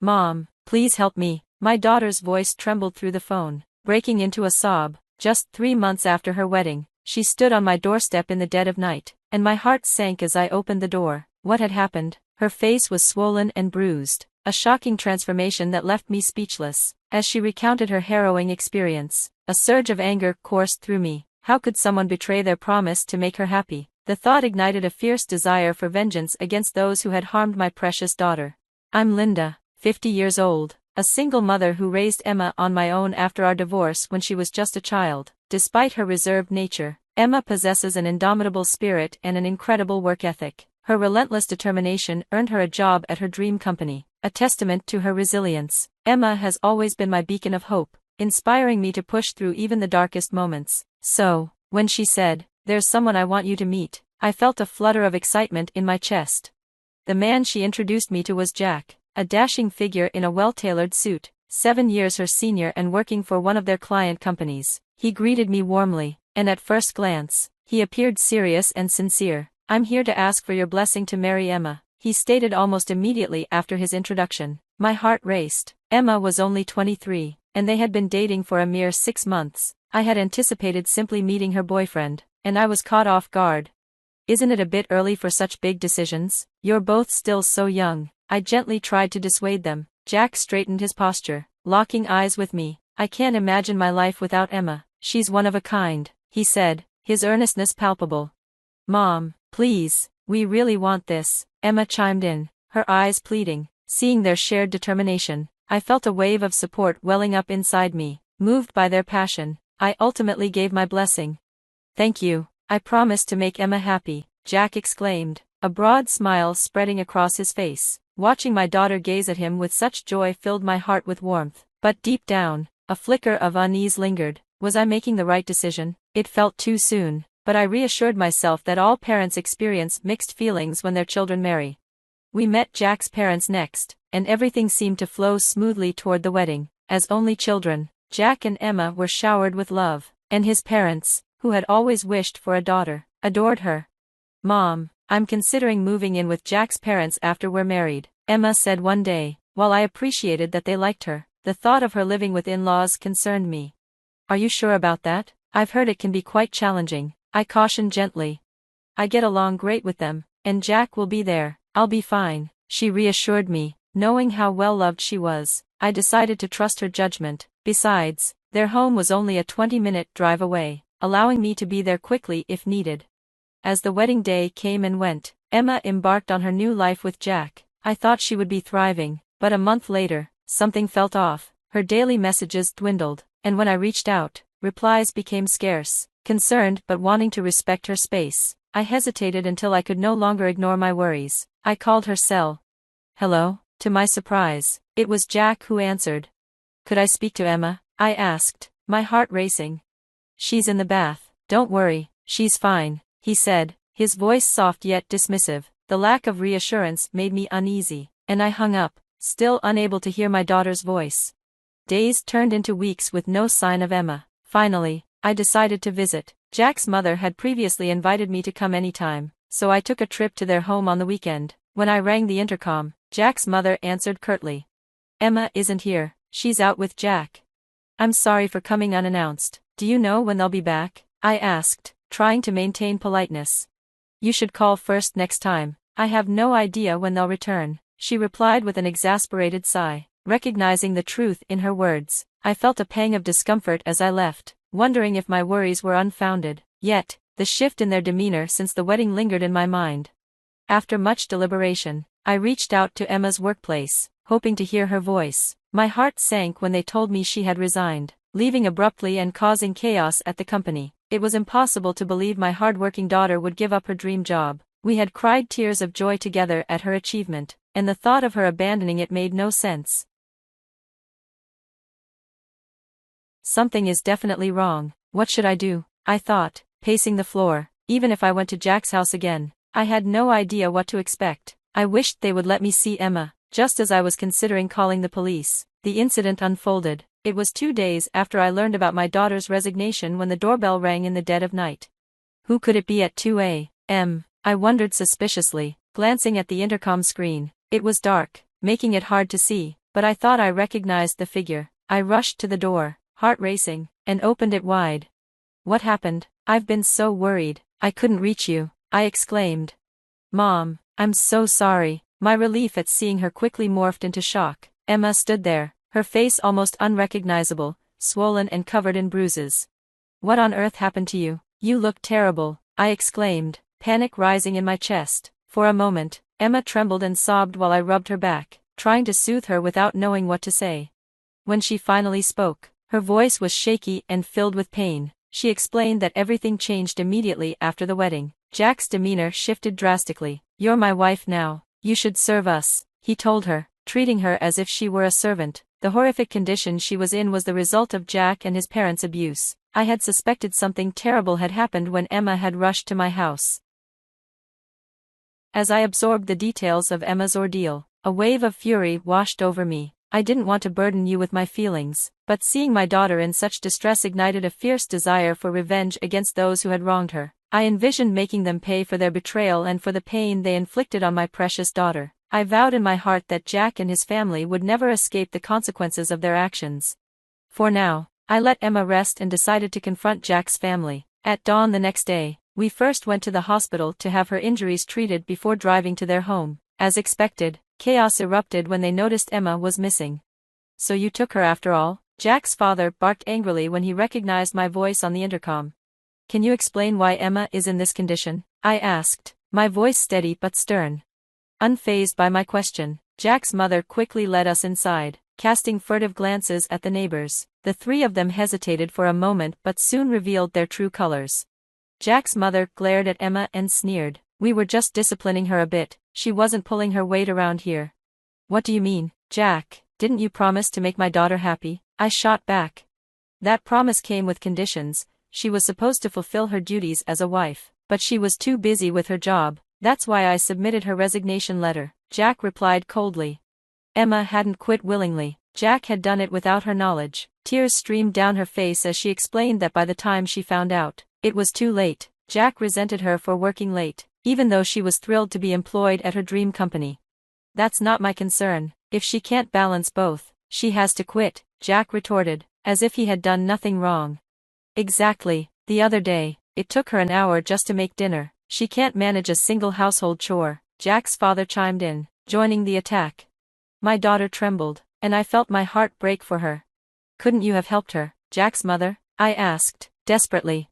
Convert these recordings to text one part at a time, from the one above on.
Mom, please help me. My daughter's voice trembled through the phone, breaking into a sob. Just 3 months after her wedding, she stood on my doorstep in the dead of night, and my heart sank as I opened the door. What had happened? Her face was swollen and bruised, a shocking transformation that left me speechless. As she recounted her harrowing experience, a surge of anger coursed through me. How could someone betray their promise to make her happy? The thought ignited a fierce desire for vengeance against those who had harmed my precious daughter. I'm Linda, 50 years old, a single mother who raised Emma on my own after our divorce when she was just a child. Despite her reserved nature, Emma possesses an indomitable spirit and an incredible work ethic. Her relentless determination earned her a job at her dream company, a testament to her resilience. Emma has always been my beacon of hope, inspiring me to push through even the darkest moments. So, when she said, "There's someone I want you to meet," I felt a flutter of excitement in my chest. The man she introduced me to was Jack, a dashing figure in a well-tailored suit, 7 years her senior and working for one of their client companies. He greeted me warmly, and at first glance, he appeared serious and sincere. "I'm here to ask for your blessing to marry Emma," he stated almost immediately after his introduction. My heart raced. Emma was only 23, and they had been dating for a mere 6 months. I had anticipated simply meeting her boyfriend, and I was caught off guard. "Isn't it a bit early for such big decisions? You're both still so young," I gently tried to dissuade them. Jack straightened his posture, locking eyes with me. "I can't imagine my life without Emma. She's one of a kind," he said, his earnestness palpable. "Mom, please, we really want this," Emma chimed in, her eyes pleading. Seeing their shared determination, I felt a wave of support welling up inside me. Moved by their passion, I ultimately gave my blessing. "Thank you, I promise to make Emma happy," Jack exclaimed, a broad smile spreading across his face. Watching my daughter gaze at him with such joy filled my heart with warmth. But deep down, a flicker of unease lingered. Was I making the right decision? It felt too soon, but I reassured myself that all parents experience mixed feelings when their children marry. We met Jack's parents next, and everything seemed to flow smoothly toward the wedding. As only children, Jack and Emma were showered with love, and his parents, who had always wished for a daughter, adored her. "Mom, I'm considering moving in with Jack's parents after we're married," Emma said one day. While I appreciated that they liked her, the thought of her living with in-laws concerned me. "Are you sure about that? I've heard it can be quite challenging," I cautioned gently. "I get along great with them, and Jack will be there. I'll be fine," she reassured me. Knowing how well loved she was, I decided to trust her judgment. Besides, their home was only a 20-minute drive away, allowing me to be there quickly if needed. As the wedding day came and went, Emma embarked on her new life with Jack. I thought she would be thriving, but a month later, something felt off. Her daily messages dwindled, and when I reached out, replies became scarce. Concerned but wanting to respect her space, I hesitated until I could no longer ignore my worries. I called her cell. "Hello?" To my surprise, it was Jack who answered. "Could I speak to Emma?" I asked, my heart racing. "She's in the bath. Don't worry, she's fine," he said, his voice soft yet dismissive. The lack of reassurance made me uneasy, and I hung up, still unable to hear my daughter's voice. Days turned into weeks with no sign of Emma. Finally, I decided to visit. Jack's mother had previously invited me to come anytime, so I took a trip to their home on the weekend. When I rang the intercom, Jack's mother answered curtly. "Emma isn't here, she's out with Jack." "I'm sorry for coming unannounced. Do you know when they'll be back?" I asked, trying to maintain politeness. "You should call first next time. I have no idea when they'll return," she replied with an exasperated sigh. Recognizing the truth in her words, I felt a pang of discomfort as I left, wondering if my worries were unfounded. Yet, the shift in their demeanor since the wedding lingered in my mind. After much deliberation, I reached out to Emma's workplace, hoping to hear her voice. My heart sank when they told me she had resigned, leaving abruptly and causing chaos at the company. It was impossible to believe my hard-working daughter would give up her dream job. We had cried tears of joy together at her achievement, and the thought of her abandoning it made no sense. Something is definitely wrong. What should I do? I thought, pacing the floor. Even if I went to Jack's house again, I had no idea what to expect. I wished they would let me see Emma. Just as I was considering calling the police, the incident unfolded. It was 2 days after I learned about my daughter's resignation when the doorbell rang in the dead of night. Who could it be at 2 a.m.? I wondered suspiciously, glancing at the intercom screen. It was dark, making it hard to see, but I thought I recognized the figure. I rushed to the door, heart racing, and opened it wide. "What happened? I've been so worried, I couldn't reach you," I exclaimed. "Mom, I'm so sorry." My relief at seeing her quickly morphed into shock. Emma stood there, her face almost unrecognizable, swollen and covered in bruises. "What on earth happened to you? You look terrible," I exclaimed, panic rising in my chest. For a moment, Emma trembled and sobbed while I rubbed her back, trying to soothe her without knowing what to say. When she finally spoke, her voice was shaky and filled with pain. She explained that everything changed immediately after the wedding. Jack's demeanor shifted drastically. "You're my wife now. You should serve us," he told her, treating her as if she were a servant. The horrific condition she was in was the result of Jack and his parents' abuse. I had suspected something terrible had happened when Emma had rushed to my house. As I absorbed the details of Emma's ordeal, a wave of fury washed over me. I didn't want to burden you with my feelings, but seeing my daughter in such distress ignited a fierce desire for revenge against those who had wronged her. I envisioned making them pay for their betrayal and for the pain they inflicted on my precious daughter. I vowed in my heart that Jack and his family would never escape the consequences of their actions. For now, I let Emma rest and decided to confront Jack's family. At dawn the next day, we first went to the hospital to have her injuries treated before driving to their home. As expected, chaos erupted when they noticed Emma was missing. "So you took her after all?" Jack's father barked angrily when he recognized my voice on the intercom. "Can you explain why Emma is in this condition?" I asked, my voice steady but stern. Unfazed by my question, Jack's mother quickly led us inside, casting furtive glances at the neighbors. The three of them hesitated for a moment but soon revealed their true colors. Jack's mother glared at Emma and sneered. "We were just disciplining her a bit, she wasn't pulling her weight around here." "What do you mean, Jack? Didn't you promise to make my daughter happy?" I shot back. "That promise came with conditions. She was supposed to fulfill her duties as a wife, but she was too busy with her job. That's why I submitted her resignation letter," Jack replied coldly. Emma hadn't quit willingly. Jack had done it without her knowledge. Tears streamed down her face as she explained that by the time she found out, it was too late. Jack resented her for working late, even though she was thrilled to be employed at her dream company. "That's not my concern. If she can't balance both, she has to quit," Jack retorted, as if he had done nothing wrong. "Exactly. The other day, it took her an hour just to make dinner. She can't manage a single household chore," Jack's father chimed in, joining the attack. My daughter trembled, and I felt my heart break for her. "Couldn't you have helped her, Jack's mother?" I asked, desperately.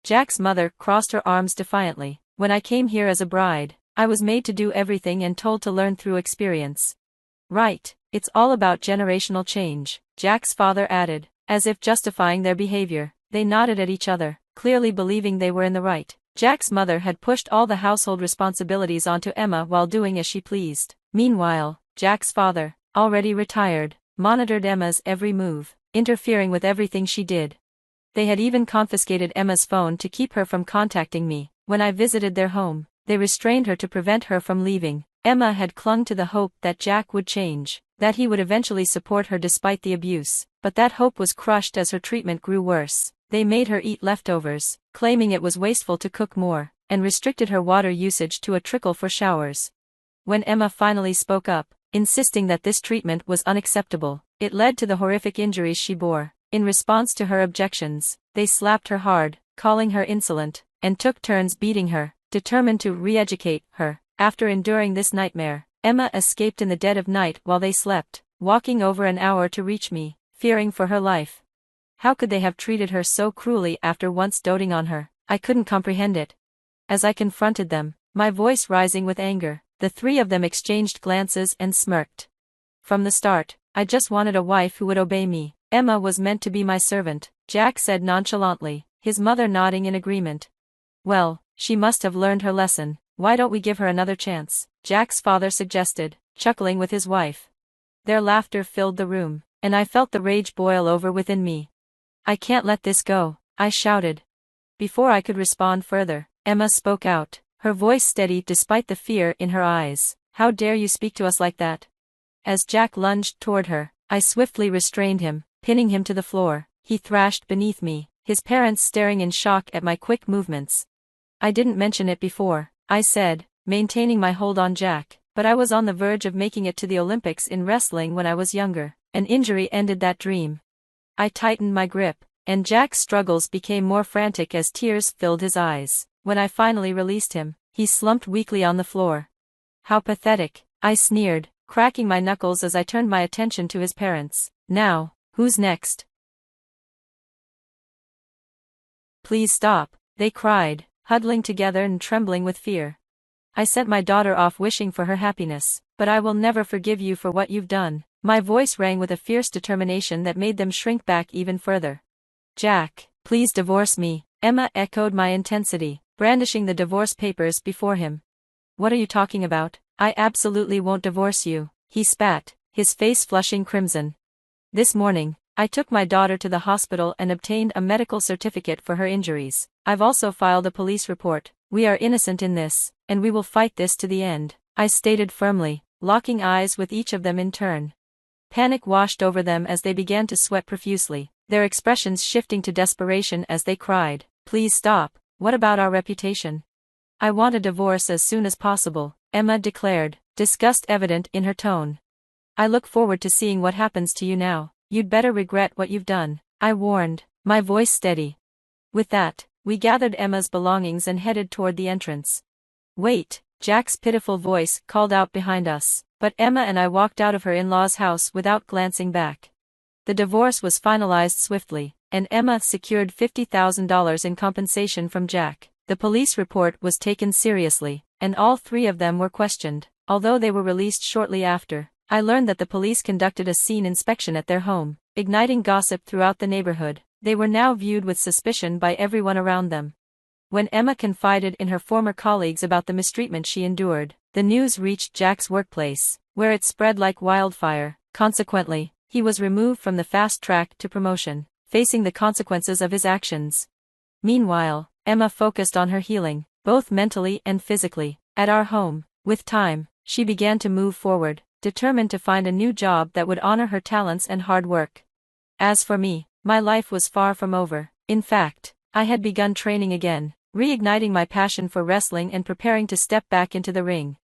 Jack's mother crossed her arms defiantly. "When I came here as a bride, I was made to do everything and told to learn through experience." "Right, it's all about generational change," Jack's father added, as if justifying their behavior. They nodded at each other, clearly believing they were in the right. Jack's mother had pushed all the household responsibilities onto Emma while doing as she pleased. Meanwhile, Jack's father, already retired, monitored Emma's every move, interfering with everything she did. They had even confiscated Emma's phone to keep her from contacting me. When I visited their home, they restrained her to prevent her from leaving. Emma had clung to the hope that Jack would change, that he would eventually support her despite the abuse, but that hope was crushed as her treatment grew worse. They made her eat leftovers, claiming it was wasteful to cook more, and restricted her water usage to a trickle for showers. When Emma finally spoke up, insisting that this treatment was unacceptable, it led to the horrific injuries she bore. In response to her objections, they slapped her hard, calling her insolent, and took turns beating her, determined to re-educate her. After enduring this nightmare, Emma escaped in the dead of night while they slept, walking over an hour to reach me, fearing for her life. How could they have treated her so cruelly after once doting on her? I couldn't comprehend it. As I confronted them, my voice rising with anger, the three of them exchanged glances and smirked. "From the start, I just wanted a wife who would obey me. Emma was meant to be my servant," Jack said nonchalantly, his mother nodding in agreement. "Well, she must have learned her lesson. Why don't we give her another chance?" Jack's father suggested, chuckling with his wife. Their laughter filled the room, and I felt the rage boil over within me. "I can't let this go," I shouted. Before I could respond further, Emma spoke out, her voice steady despite the fear in her eyes. "How dare you speak to us like that?" As Jack lunged toward her, I swiftly restrained him, pinning him to the floor. He thrashed beneath me, his parents staring in shock at my quick movements. "I didn't mention it before," I said, maintaining my hold on Jack. But I was on the verge of making it to the Olympics in wrestling when I was younger. An injury ended that dream. I tightened my grip, and Jack's struggles became more frantic as tears filled his eyes. When I finally released him, he slumped weakly on the floor. How pathetic, I sneered, cracking my knuckles as I turned my attention to his parents. Now, who's next? Please stop, they cried, huddling together and trembling with fear. I sent my daughter off wishing for her happiness, but I will never forgive you for what you've done. My voice rang with a fierce determination that made them shrink back even further. Jack, please divorce me, Emma echoed my intensity, brandishing the divorce papers before him. What are you talking about? I absolutely won't divorce you, he spat, his face flushing crimson. This morning, I took my daughter to the hospital and obtained a medical certificate for her injuries. I've also filed a police report. We are innocent in this, and we will fight this to the end, I stated firmly, locking eyes with each of them in turn. Panic washed over them as they began to sweat profusely, their expressions shifting to desperation as they cried, please stop, what about our reputation? I want a divorce as soon as possible, Emma declared, disgust evident in her tone. I look forward to seeing what happens to you now. You'd better regret what you've done, I warned, my voice steady. With that, we gathered Emma's belongings and headed toward the entrance. Wait, Jack's pitiful voice called out behind us, but Emma and I walked out of her in-laws' house without glancing back. The divorce was finalized swiftly, and Emma secured $50,000 in compensation from Jack. The police report was taken seriously, and all three of them were questioned. Although they were released shortly after, I learned that the police conducted a scene inspection at their home, igniting gossip throughout the neighborhood. They were now viewed with suspicion by everyone around them. When Emma confided in her former colleagues about the mistreatment she endured, the news reached Jack's workplace, where it spread like wildfire. Consequently, he was removed from the fast track to promotion, facing the consequences of his actions. Meanwhile, Emma focused on her healing, both mentally and physically, at our home. With time, she began to move forward, determined to find a new job that would honor her talents and hard work. As for me, my life was far from over. In fact, I had begun training again, reigniting my passion for wrestling and preparing to step back into the ring.